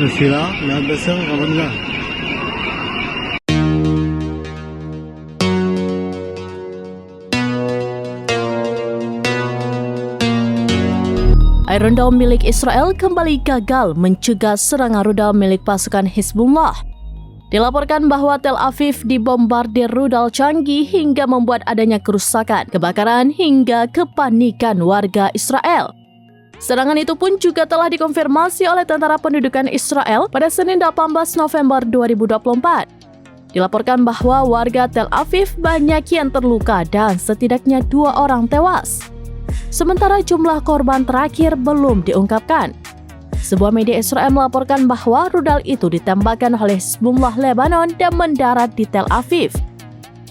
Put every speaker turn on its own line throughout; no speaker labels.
Je suis là, l'adversaire est vraiment là.
Iron Dome milik Israel kembali gagal mencegah serangan rudal milik pasukan Hizbullah. Dilaporkan bahwa Tel Aviv dibombardir rudal canggih hingga membuat adanya kerusakan, kebakaran hingga kepanikan warga Israel. Serangan itu pun juga telah dikonfirmasi oleh Tentara Pendudukan Israel pada Senin 18 November 2024. Dilaporkan bahwa warga Tel Aviv banyak yang terluka dan setidaknya 2 orang tewas. Sementara jumlah korban terakhir belum diungkapkan. Sebuah media Israel melaporkan bahwa rudal itu ditembakkan oleh Hizbullah Lebanon dan mendarat di Tel Aviv,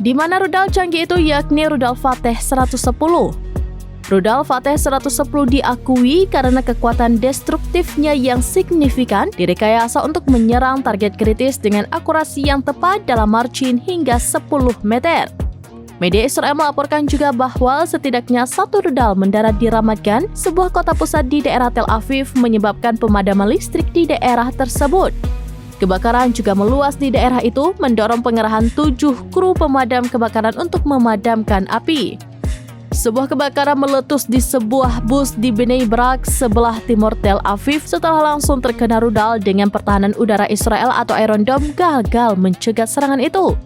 di mana rudal canggih itu yakni rudal Fateh 110. Rudal Fateh 110 diakui karena kekuatan destruktifnya yang signifikan, direkayasa untuk menyerang target kritis dengan akurasi yang tepat dalam margin hingga 10 meter. Media Israel melaporkan juga bahwa setidaknya 1 rudal mendarat di Ramat Gan, sebuah kota pusat di daerah Tel Aviv, menyebabkan pemadaman listrik di daerah tersebut. Kebakaran juga meluas di daerah itu, mendorong pengerahan 7 kru pemadam kebakaran untuk memadamkan api. Sebuah kebakaran meletus di sebuah bus di Bnei Brak sebelah timur Tel Aviv setelah langsung terkena rudal dengan pertahanan udara Israel atau Iron Dome gagal mencegah serangan itu.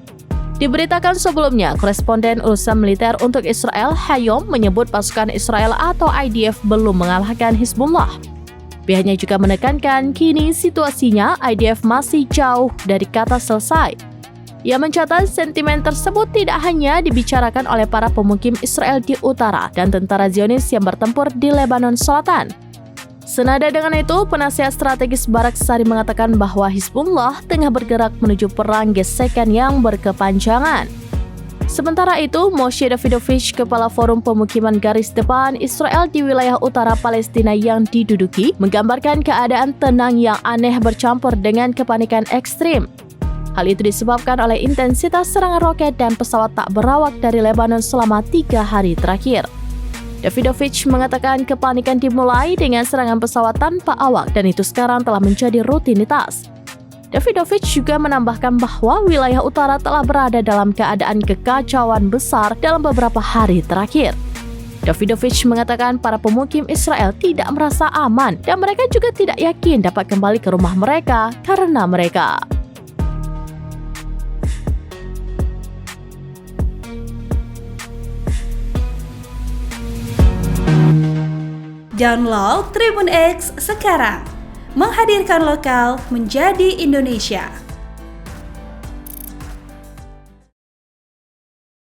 Diberitakan sebelumnya, koresponden urusan militer untuk Israel, Hayom, menyebut pasukan Israel atau IDF belum mengalahkan Hizbullah. Pihaknya juga menekankan kini situasinya IDF masih jauh dari kata selesai. Ia mencatat sentimen tersebut tidak hanya dibicarakan oleh para pemukim Israel di utara dan tentara Zionis yang bertempur di Lebanon Selatan. Senada dengan itu, penasihat strategis Barak Sari mengatakan bahwa Hizbullah tengah bergerak menuju perang gesekan yang berkepanjangan. Sementara itu, Moshe Davidovich, Kepala Forum Pemukiman Garis Depan Israel di wilayah utara Palestina yang diduduki, menggambarkan keadaan tenang yang aneh bercampur dengan kepanikan ekstrim. Hal itu disebabkan oleh intensitas serangan roket dan pesawat tak berawak dari Lebanon selama 3 hari terakhir. Davidovich mengatakan kepanikan dimulai dengan serangan pesawat tanpa awak dan itu sekarang telah menjadi rutinitas. Davidovich juga menambahkan bahwa wilayah utara telah berada dalam keadaan kekacauan besar dalam beberapa hari terakhir. Davidovich mengatakan para pemukim Israel tidak merasa aman dan mereka juga tidak yakin dapat kembali ke rumah mereka karena mereka
Download Tribun X sekarang, menghadirkan lokal menjadi Indonesia.